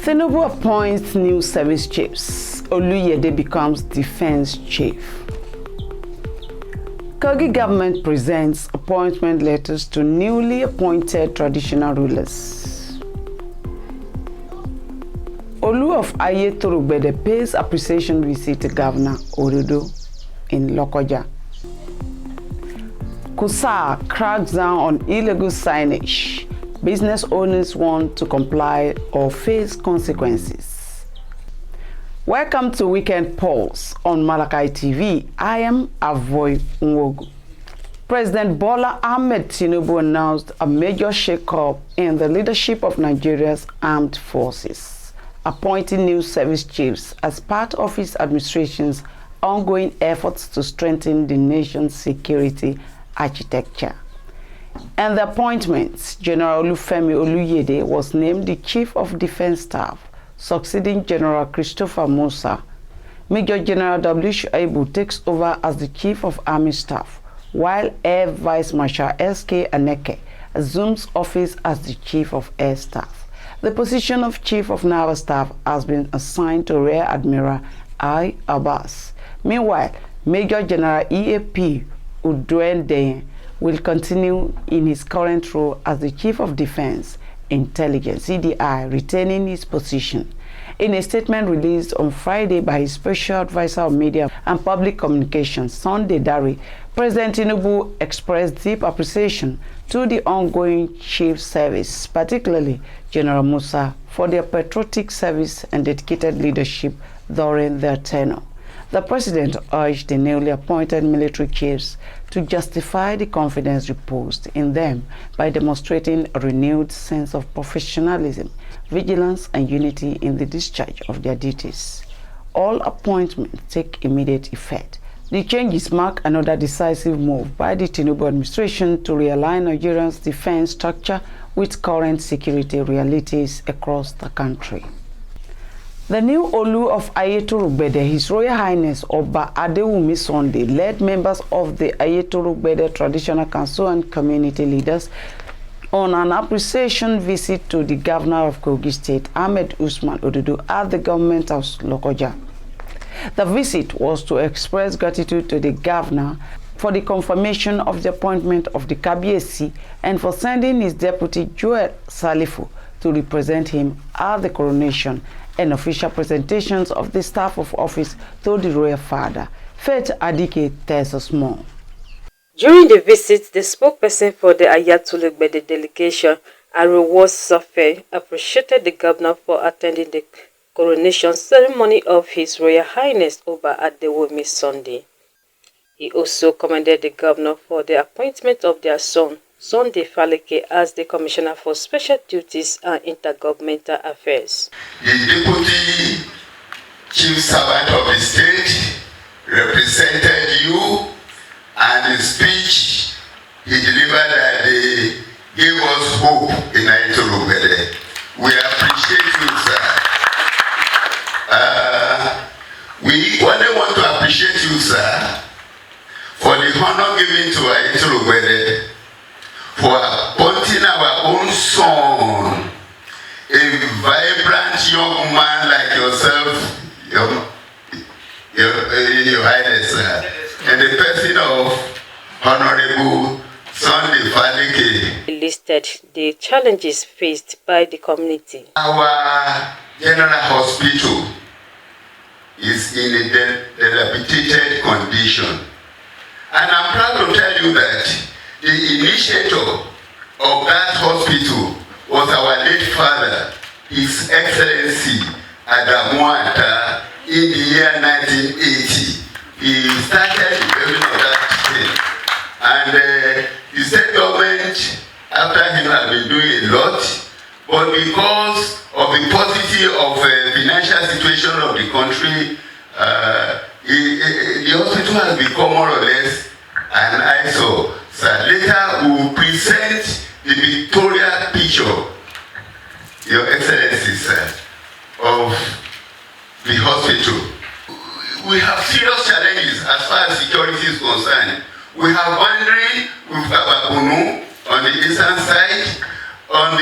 Tinubu appoints new service chiefs. Oluyede becomes defense chief. Kogi government presents appointment letters to newly appointed traditional rulers. Olu of Ayetoro Gbede pays appreciation visit to Governor Ododo in Lokoja. Kusa cracks down on illegal signage. Business owners want to comply or face consequences. Welcome to Weekend Pulse on Malachite TV. I am Avoy Nwogu. President Bola Ahmed Tinubu announced a major shake-up in the leadership of Nigeria's armed forces, appointing new service chiefs as part of his administration's ongoing efforts to strengthen the nation's security architecture. And the appointments, General Olufemi Oluyede was named the Chief of Defense Staff, succeeding General Christopher Musa. Major General W. Shuaibu takes over as the Chief of Army Staff, while Air Vice Marshal S.K. Aneke assumes office as the Chief of Air Staff. The position of Chief of Naval Staff has been assigned to Rear Admiral I. Abbas. Meanwhile, Major General E.A.P. Udwende will continue in his current role as the Chief of Defense Intelligence, CDI, retaining his position. In a statement released on Friday by his Special Advisor of Media and Public Communications, Sunday Dari, President Tinubu expressed deep appreciation to the ongoing chief service, particularly General Musa, for their patriotic service and dedicated leadership during their tenure. The president urged the newly appointed military chiefs to justify the confidence reposed in them by demonstrating a renewed sense of professionalism, vigilance, and unity in the discharge of their duties. All appointments take immediate effect. The changes mark another decisive move by the Tinubu administration to realign Nigeria's defense structure with current security realities across the country. The new Olu of Ayetoro Gbede, His Royal Highness Oba Adewumi Sunday, led members of the Ayetoro Gbede Traditional Council and community leaders on an appreciation visit to the Governor of Kogi State, Ahmed Usman Ododo, at the Government House, Lokoja. The visit was to express gratitude to the Governor for the confirmation of the appointment of the Kabiyesi and for sending his deputy Joel Salifu to represent him at the coronation and official presentations of the staff of office to the royal father. Faith Adike tells us more. During the visit, the spokesperson for the Ayetoro Gbede delegation, Arowo Safe, appreciated the governor for attending the coronation ceremony of His Royal Highness Oba Adewumi Sunday. He also commended the governor for the appointment of their son, Sunday Faleke, as the Commissioner for Special Duties and Intergovernmental Affairs. The Deputy Chief Servant of the State represented you, and the speech he delivered that day gave us hope in Ayetoro Gbede. We appreciate you, sir. We equally want to appreciate you, sir, for the honor given to Ayetoro Gbede for appointing our own son, a vibrant young man like yourself, your Highness, and the person of Honorable Sunday Faleke. He listed the challenges faced by the community. Our general hospital is in a dilapidated condition, and I'm proud to tell you that the initiator of that hospital was our late father, His Excellency Adamu Ata, in the year 1980. He started the building of that thing. And the state government, after him, had been doing a lot, but because of the paucity of financial situation of the country, the hospital has become more or less an eyesore. So later we will present the Victoria picture, Your Excellency, sir, of the hospital. We have serious challenges as far as security is concerned. We have boundary with Abakunu on the eastern side, On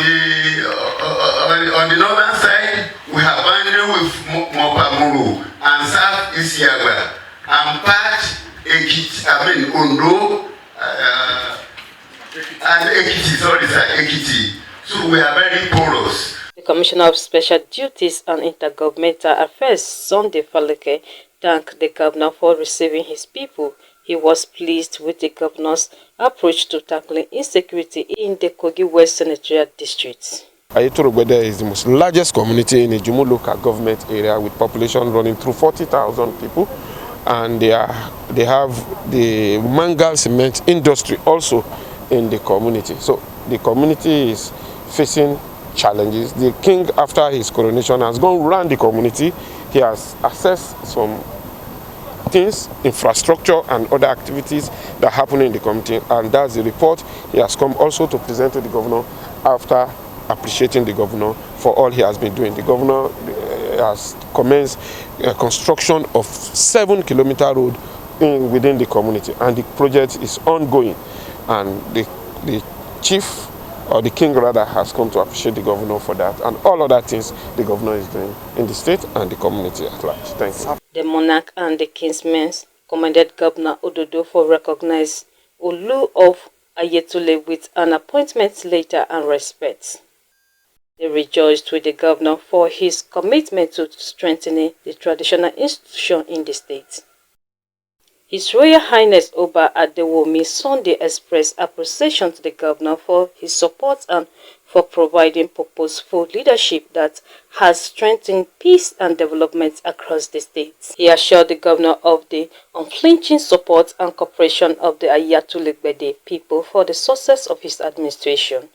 the northern side, we have boundary with Momoh and South Isiagba and part Ondo and Ekiti. So we are very porous. The Commissioner of Special Duties and Intergovernmental Affairs, Sunday Faleke, thanked the governor for receiving his people. He was pleased with the governor's approach to tackling insecurity in the Kogi West Senatorial District. Ayetoro Gbede is the most largest community in the Jumu local government area with population running through 40,000 people, and they have the mangal cement industry also in the community. So the community is facing challenges. The king, after his coronation, has gone around the community. He has assessed some things, infrastructure and other activities that happen in the community, and that's the report he has come also to present to the governor after appreciating the governor for all he has been doing. The governor has commenced construction of 7-kilometer road within the community, and the project is ongoing, and the chief, or the king rather, has come to appreciate the governor for that and all other things the governor is doing in the state and the community at large. Thank you. The monarch and the kinsmen commended Governor Ododo for recognizing Olu of Ayetole with an appointment later and respect. They rejoiced with the governor for his commitment to strengthening the traditional institution in the state. His Royal Highness Oba Adewomi Sunday expressed appreciation to the governor for his support and for providing purposeful leadership that has strengthened peace and development across the state. He assured the governor of the unflinching support and cooperation of the Ayetoro Gbede people for the success of his administration.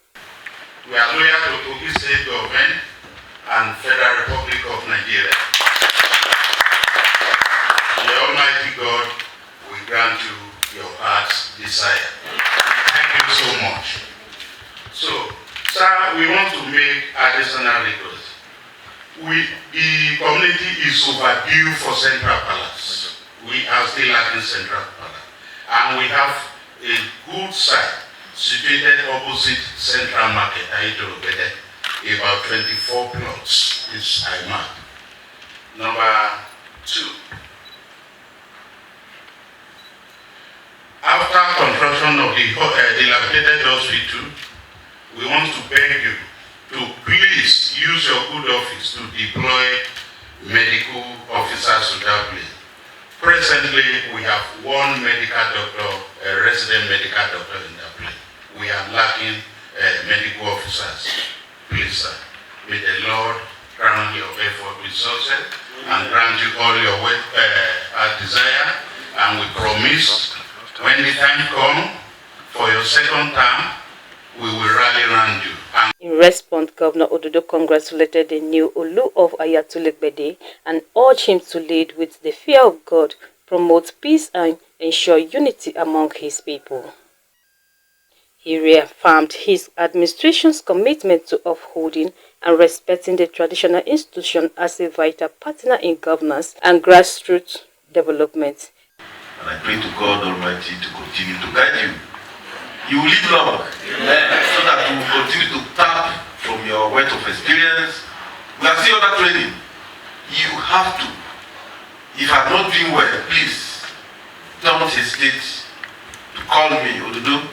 We are loyal to Kogi State Government and Federal Republic of Nigeria. The Almighty God will grant you your heart's desire. Thank you so much. So, sir, we want to make additional requests. The community is overdue for Central Palace. We are still lacking Central Palace. And we have a good site situated opposite Central Market, Ayetoro Gbede, about 24 plots is IMAC. Number 2. After construction of the dilapidated hospital, we want to beg you to please use your good office to deploy medical officers to that place. Presently, we have one medical doctor, a resident medical doctor in that place. We are lacking medical officers. Please, sir, may the Lord crown your effort with success and grant you all your desire. And we promise, when the time comes for your second term, we will rally around you. In response, Governor Ododo congratulated the new Olu of Ayetoro Gbede and urged him to lead with the fear of God, promote peace and ensure unity among his people. He reaffirmed his administration's commitment to upholding and respecting the traditional institution as a vital partner in governance and grassroots development. And I pray to God Almighty to continue to guide you. You will live long, so that you will continue to tap from your wealth of experience. We are still under training. You have to. If I'm not doing well, please don't hesitate to call me, Ododo.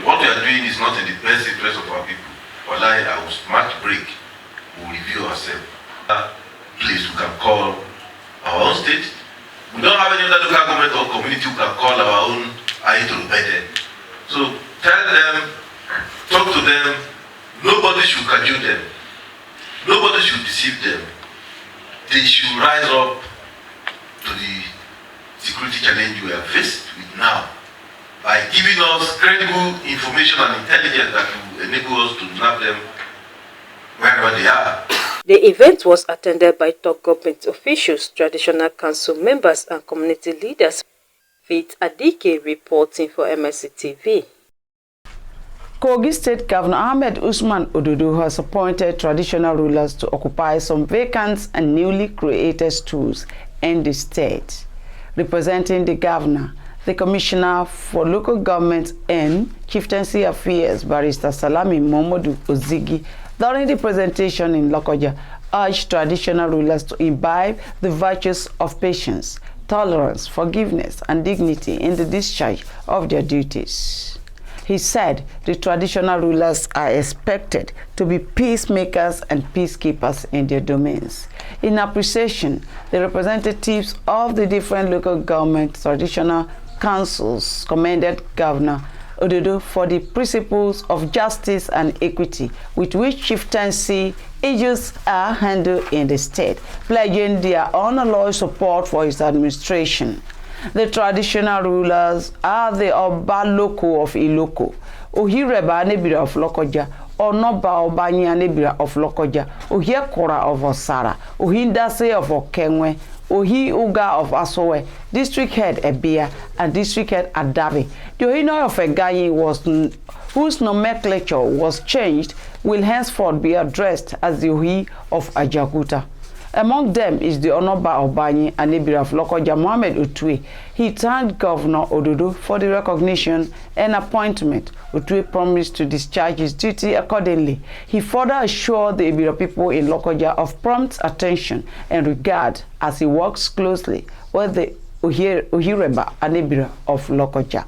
What we are doing is not in the best interest of our people. Wallahi, I will smart break. We will review ourselves. Please, we can call our own state. We don't have any other local government or community who can call our own Ayetoro Gbede. So tell them, talk to them. Nobody should cajole them. Nobody should deceive them. They should rise up to the security challenge we are faced with now, by giving us credible information and intelligence that will enable us to nab them wherever they are. The event was attended by top government officials, traditional council members and community leaders. Faith Adike reporting for MSC TV. Kogi State Governor Ahmed Usman Ododo has appointed traditional rulers to occupy some vacant and newly created stools in the state. Representing the governor, the Commissioner for Local Government and Chieftaincy Affairs, Barrister Salami Momodu Ozigi, during the presentation in Lokoja, urged traditional rulers to imbibe the virtues of patience, tolerance, forgiveness, and dignity in the discharge of their duties. He said the traditional rulers are expected to be peacemakers and peacekeepers in their domains. In appreciation, the representatives of the different local government traditional councils commended Governor Ododo for the principles of justice and equity with which chieftaincy issues are handled in the state, pledging their unalloyed support for his administration. The traditional rulers are the Obaloko of Iloko, Ohireba Anebira of Lokoja, Onobobanyi-Anebira of Lokoja, Ohireba of Osara, Ohindase of Okenwe, Ohi Uga of Asowe, District Head Ebia, and District Head Adabe. The Ohi of Eganyin whose nomenclature was changed, will henceforth be addressed as the Ohi of Ajaokuta. Among them is the Onobobanyi-Anebira of Lokoja, Mohammed Otue. He thanked Governor Ododo for the recognition and appointment. Otue promised to discharge his duty accordingly. He further assured the Ebira people in Lokoja of prompt attention and regard as he works closely with the Ohireba Anebira of Lokoja.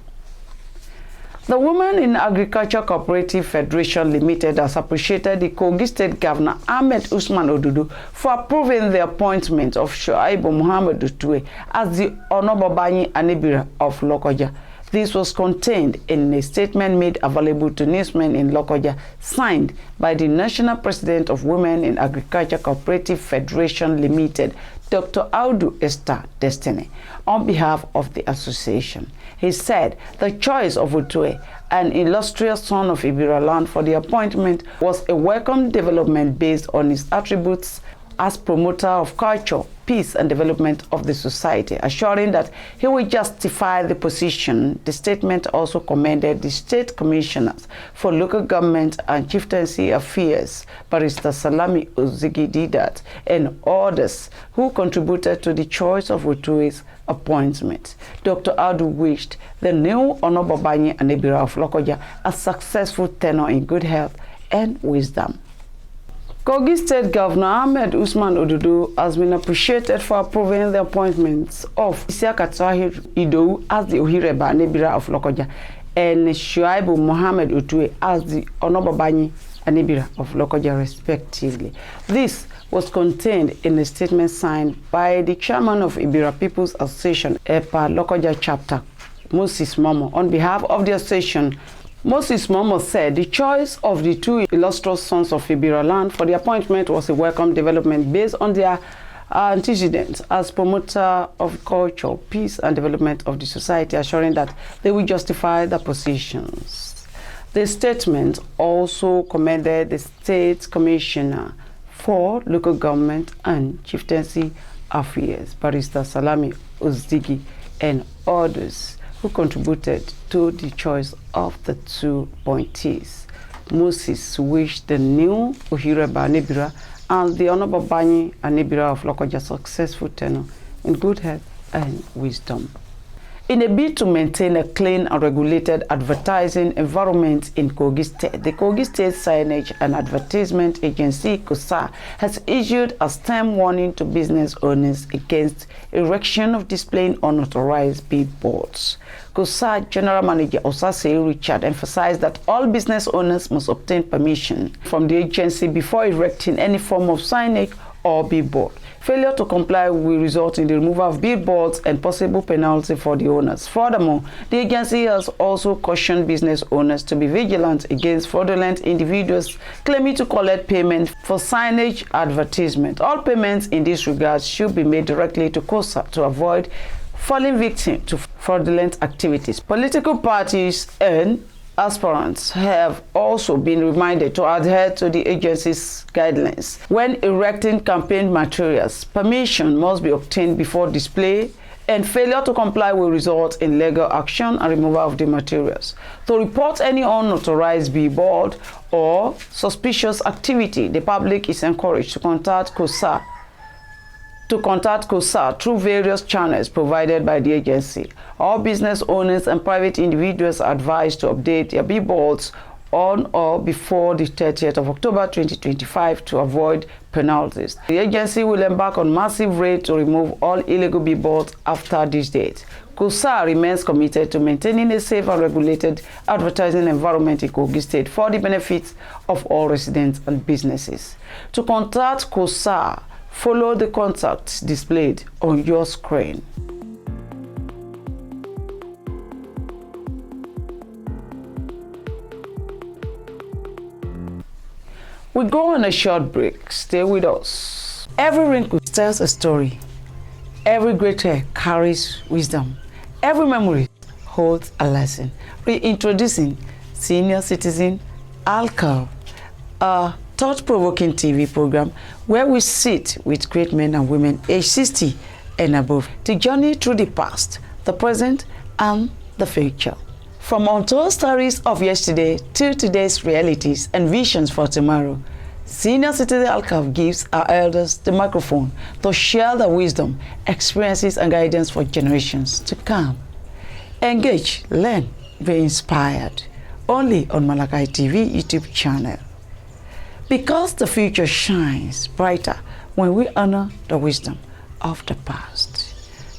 The Women in Agriculture Cooperative Federation Limited has appreciated the Kogi State Governor Ahmed Usman Ododo for approving the appointment of Shuaibu Muhammad Otue as the Onobobanyi-Anebira of Lokoja. This was contained in a statement made available to newsmen in Lokoja, signed by the National President of Women in Agriculture Cooperative Federation Limited, Dr. Audu Esther Destiny, on behalf of the association. He said the choice of Otue, an illustrious son of Ibira land, for the appointment was a welcome development based on his attributes as promoter of culture, peace, and development of the society, assuring that he will justify the position. The statement also commended the state commissioners for local government and chieftaincy affairs, Barrister Salami Ozigi Didat, and others who contributed to the choice of Otue's appointment. Dr. Adu wished the new Onobobanyi-Anebira of Lokoja a successful tenure in good health and wisdom. Kogi State Governor Ahmed Usman Ododo has been appreciated for approving the appointments of Isiaka as the Ohireba Anebira of Lokoja and Shuaibu Muhammad Otue as the Onobobanyi-Anebira of Lokoja, respectively. This was contained in a statement signed by the Chairman of Ibira People's Association, EPA Lokoja Chapter, Moses Momoh, on behalf of the association. Moses Momoh said the choice of the two illustrious sons of Ibira land for the appointment was a welcome development based on their antecedents as promoter of culture, peace, and development of the society, assuring that they will justify their positions. The statement also commended the State Commissioner for Local Government and Chieftaincy Affairs, Barrister Salami Ozigi, and others who contributed to the choice of the two appointees. Moses wished the new Ohireba Anebira and the Onobobanyi-Anebira of Lokoja successful tenure in good health and wisdom. In a bid to maintain a clean and regulated advertising environment in Kogi State, the Kogi State Signage and Advertisement Agency, KOSA, has issued a stern warning to business owners against erection of displaying unauthorized billboards. KOSA General Manager Osaseyi emphasized that all business owners must obtain permission from the agency before erecting any form of signage or billboard. Failure to comply will result in the removal of billboards and possible penalty for the owners. Furthermore, the agency has also cautioned business owners to be vigilant against fraudulent individuals claiming to collect payment for signage advertisement. All payments in this regard should be made directly to KOSA to avoid falling victim to fraudulent activities. Political parties and aspirants have also been reminded to adhere to the agency's guidelines. When erecting campaign materials, permission must be obtained before display, and failure to comply will result in legal action and removal of the materials. To report any unauthorized billboard or suspicious activity, the public is encouraged to contact KOSA to contact KOSA through various channels provided by the agency. All business owners and private individuals are advised to update their billboards on or before the 30th of October 2025 to avoid penalties. The agency will embark on massive raid to remove all illegal billboards after this date. KOSA remains committed to maintaining a safe and regulated advertising environment in Kogi State for the benefit of all residents and businesses. To contact KOSA, follow the contacts displayed on your screen. We go on a short break. Stay with us. Every wrinkle tells a story. Every great hair carries wisdom. Every memory holds a lesson. Reintroducing Senior Citizen Alcohol, a thought-provoking TV program where we sit with great men and women aged 60 and above to journey through the past, the present, and the future. From untold stories of yesterday to today's realities and visions for tomorrow, Senior Citizen Alcohol gives our elders the microphone to share their wisdom, experiences, and guidance for generations to come. Engage, learn, be inspired. Only on Malachite TV YouTube channel. Because the future shines brighter when we honor the wisdom of the past.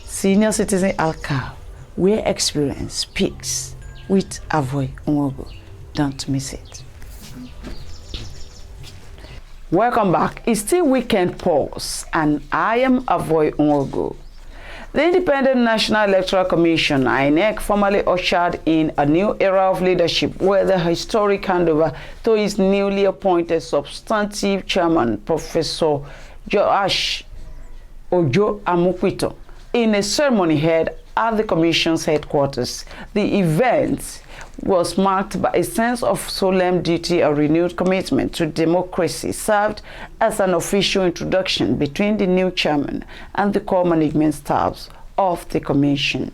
Senior Citizen Alcohol, where experience speaks. With Avoy Onwogo. Don't miss it. Welcome back. It's still weekend pause, and I am Avoy Onwogo. The Independent National Electoral Commission, INEC, formally ushered in a new era of leadership where the historic handover to his newly appointed substantive chairman, Professor Joash Ojo Amupitan, in a ceremony held at the Commission's headquarters. The event was marked by a sense of solemn duty and renewed commitment to democracy, served as an official introduction between the new chairman and the core management staffs of the Commission.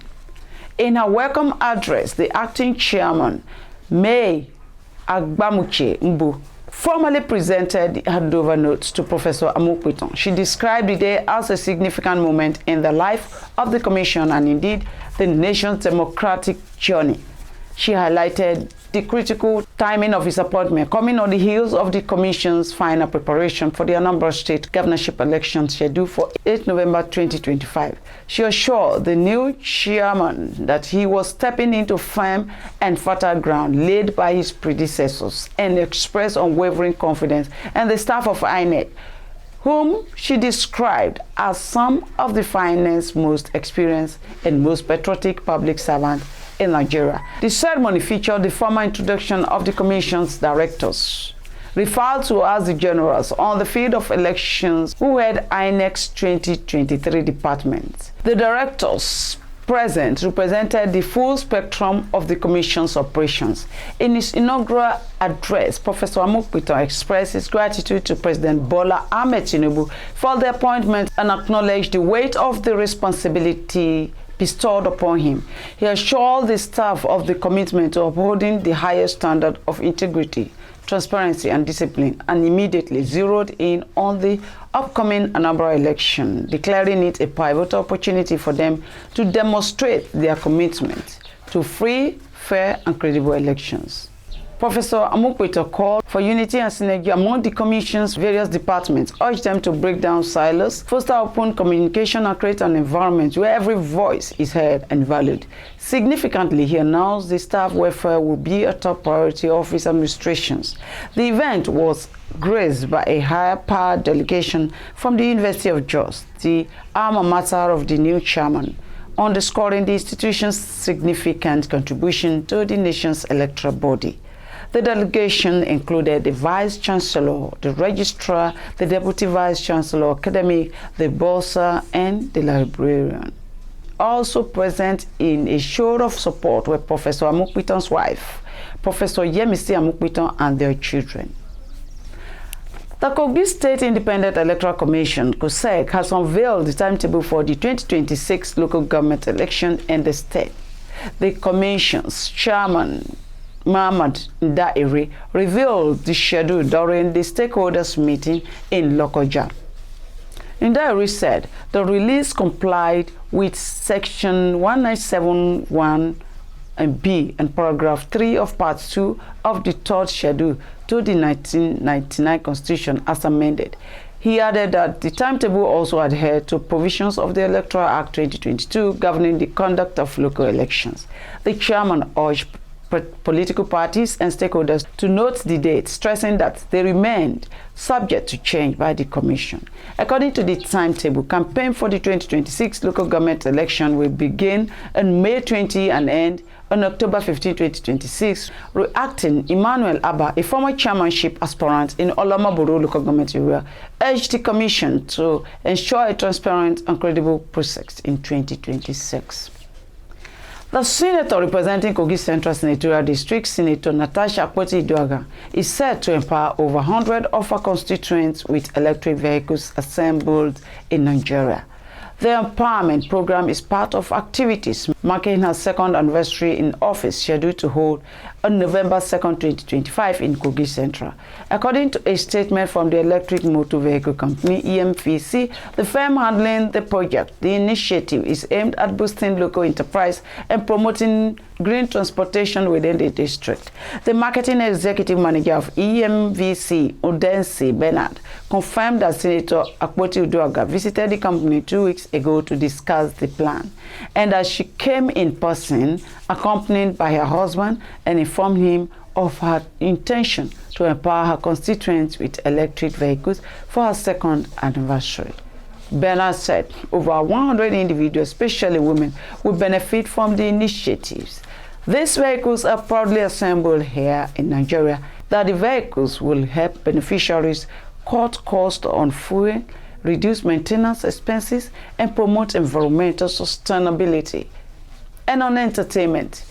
In her welcome address, the acting chairman, May Agbamuche Mbu, formally presented the handover notes to Professor Amupitan. She described the day as a significant moment in the life of the Commission and indeed the nation's democratic journey. She highlighted the critical timing of his appointment, coming on the heels of the Commission's final preparation for the Anambra State governorship election scheduled for 8 November 2025. She assured the new chairman that he was stepping into firm and fertile ground laid by his predecessors and expressed unwavering confidence in the staff of INEC, whom she described as some of the finest, most experienced, and most patriotic public servants in Nigeria. The ceremony featured the formal introduction of the Commission's directors, referred to as the generals, on the field of elections who head INEC's 2023 department. The directors present represented the full spectrum of the Commission's operations. In his inaugural address, Professor Amupitan expressed his gratitude to President Bola Ahmed Tinubu for the appointment and acknowledged the weight of the responsibility bestowed upon him. He assured the staff of the commitment to upholding the highest standard of integrity, transparency, and discipline, and immediately zeroed in on the upcoming Anambra election, declaring it a pivotal opportunity for them to demonstrate their commitment to free, fair, and credible elections. Professor Amupitan called for unity and synergy among the Commission's various departments, urged them to break down silos, foster open communication, and create an environment where every voice is heard and valued. Significantly, he announced the staff welfare will be a top priority of his administrations. The event was graced by a high-powered delegation from the University of Jos, the alma mater of the new chairman, underscoring the institution's significant contribution to the nation's electoral body. The delegation included the Vice-Chancellor, the Registrar, the Deputy Vice-Chancellor, Academic, the Bursar, and the Librarian. Also present in a show of support were Professor Amupitan's wife, Professor Yemisi Amupitan, and their children. The Kogi State Independent Electoral Commission, KOSEC, has unveiled the timetable for the 2026 local government election in the state. The Commission's chairman, Muhammad Dairi, revealed the schedule during the stakeholders meeting in Lokoja. In diary said the release complied with Section 1971 and B and paragraph 3 of part 2 of the 3rd schedule to the 1999 Constitution as amended. He added that the timetable also adhered to provisions of the Electoral Act 2022 governing the conduct of local elections. The chairman urged political parties and stakeholders to note the date, stressing that they remained subject to change by the Commission. According to the timetable, campaign for the 2026 local government election will begin on May 20 and end on October 15, 2026. Reacting, Emmanuel Abba, a former chairmanship aspirant in Olamaboro local government area, urged the Commission to ensure a transparent and credible process in 2026. The senator representing Kogi Central Senatorial District, Senator Natasha, is said to empower over 100 of her constituents with electric vehicles assembled in Nigeria. The empowerment program is part of activities marking her 2nd anniversary in office, scheduled to hold on November 2, 2025 in Kogi Central. According to a statement from the Electric Motor Vehicle Company, EMVC, the firm handling the project, the initiative is aimed at boosting local enterprise and promoting green transportation within the district. The marketing executive manager of EMVC, Odense Bernard, confirmed that Senator Akpoti-Uduaghan visited the company 2 weeks ago to discuss the plan, and that she came in person accompanied by her husband and informed him of her intention to empower her constituents with electric vehicles for her 2nd anniversary. Bernard said over 100 individuals, especially women, will benefit from the initiatives. These vehicles are proudly assembled here in Nigeria. That the vehicles will help beneficiaries cut costs on fuel, reduce maintenance expenses, and promote environmental sustainability. And on entertainment,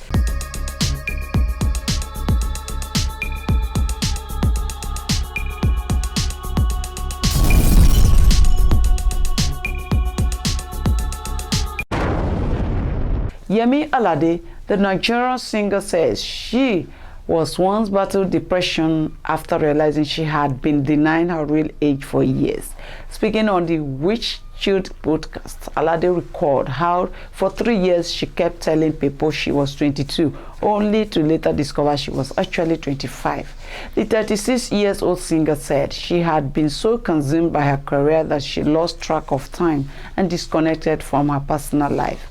Yemi Alade, the Nigerian singer, says she was once battled depression after realizing she had been denying her real age for years. Speaking on the Witch Shield podcast, Alade recalled how for 3 years she kept telling people she was 22, only to later discover she was actually 25. The 36-year-old singer said she had been so consumed by her career that she lost track of time and disconnected from her personal life.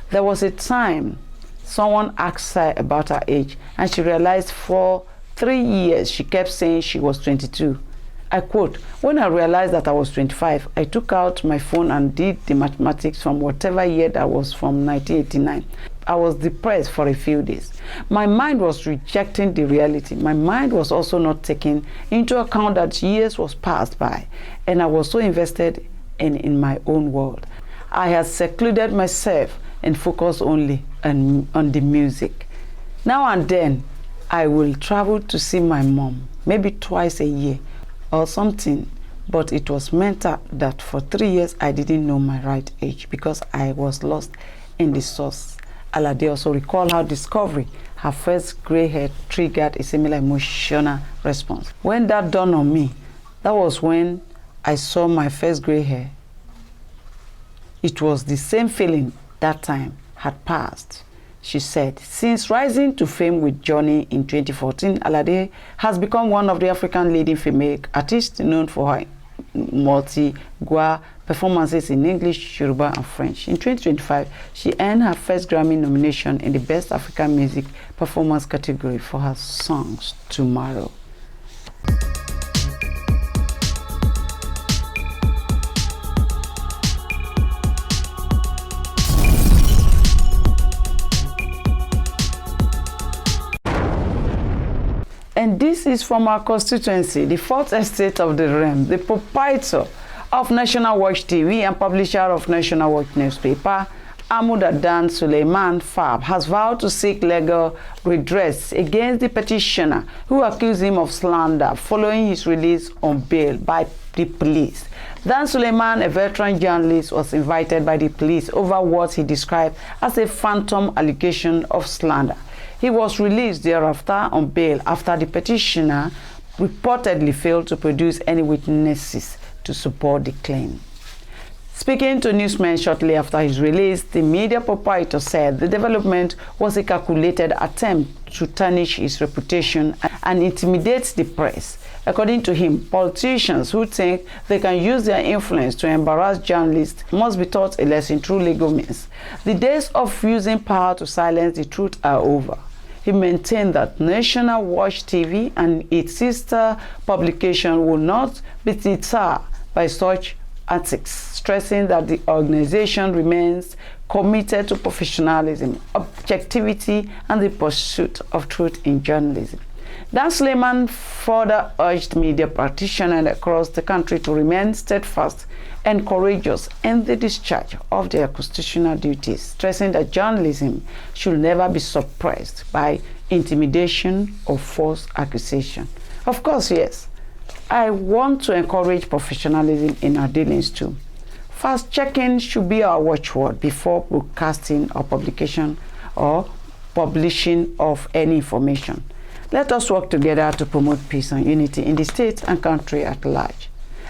There was a time someone asked her about her age, and she realized for 3 years she kept saying she was 22. I quote, "When I realized that I was 25, I took out my phone and did the mathematics from whatever year that was from 1989. I was depressed for a few days. My mind was rejecting the reality. My mind was also not taking into account that years was passed by, and I was so invested in my own world. I had secluded myself and focused only on the music. Now and then, I will travel to see my mom, maybe twice a year or something, but it was mental that for 3 years I didn't know my right age because I was lost in the source." Alade also recalled how discovery her first gray hair triggered a similar emotional response. "When that dawned on me, that was when I saw my first gray hair. It was the same feeling that time had passed," she said. Since rising to fame with Johnny in 2014, Alade has become one of the African leading female artists known for her multi-gua performances in English, Yoruba, and French. In 2025, she earned her first Grammy nomination in the Best African Music Performance category for her songs Tomorrow. And this is from our constituency, the 4th estate of the realm, the proprietor of National Watch TV and publisher of National Watch newspaper, Amupitan Suleiman Fab, has vowed to seek legal redress against the petitioner who accused him of slander following his release on bail by the police. Dan Suleiman, a veteran journalist, was invited by the police over what he described as a phantom allegation of slander. He was released thereafter on bail after the petitioner reportedly failed to produce any witnesses to support the claim. Speaking to newsmen shortly after his release, the media proprietor said the development was a calculated attempt to tarnish his reputation and intimidate the press. According to him, politicians who think they can use their influence to embarrass journalists must be taught a lesson through legal means. The days of using power to silence the truth are over. He maintained that National Watch TV and its sister publication will not be deterred by such antics, stressing that the organization remains committed to professionalism, objectivity, and the pursuit of truth in journalism. Dan Suleiman further urged media practitioners across the country to remain steadfast and courageous in the discharge of their constitutional duties, stressing that journalism should never be suppressed by intimidation or false accusation. Of course, yes, I want to encourage professionalism in our dealings too. Fast-checking should be our watchword before broadcasting or publication or publishing of any information. Let us work together to promote peace and unity in the state and country at large.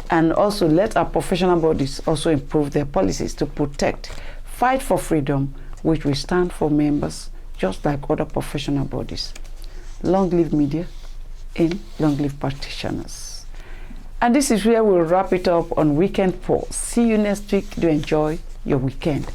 And also let our professional bodies also improve their policies to protect, fight for freedom, which will stand for members just like other professional bodies. Long live media and long live practitioners. And this is where we'll wrap it up on Weekend Pulse. See you next week to enjoy your weekend.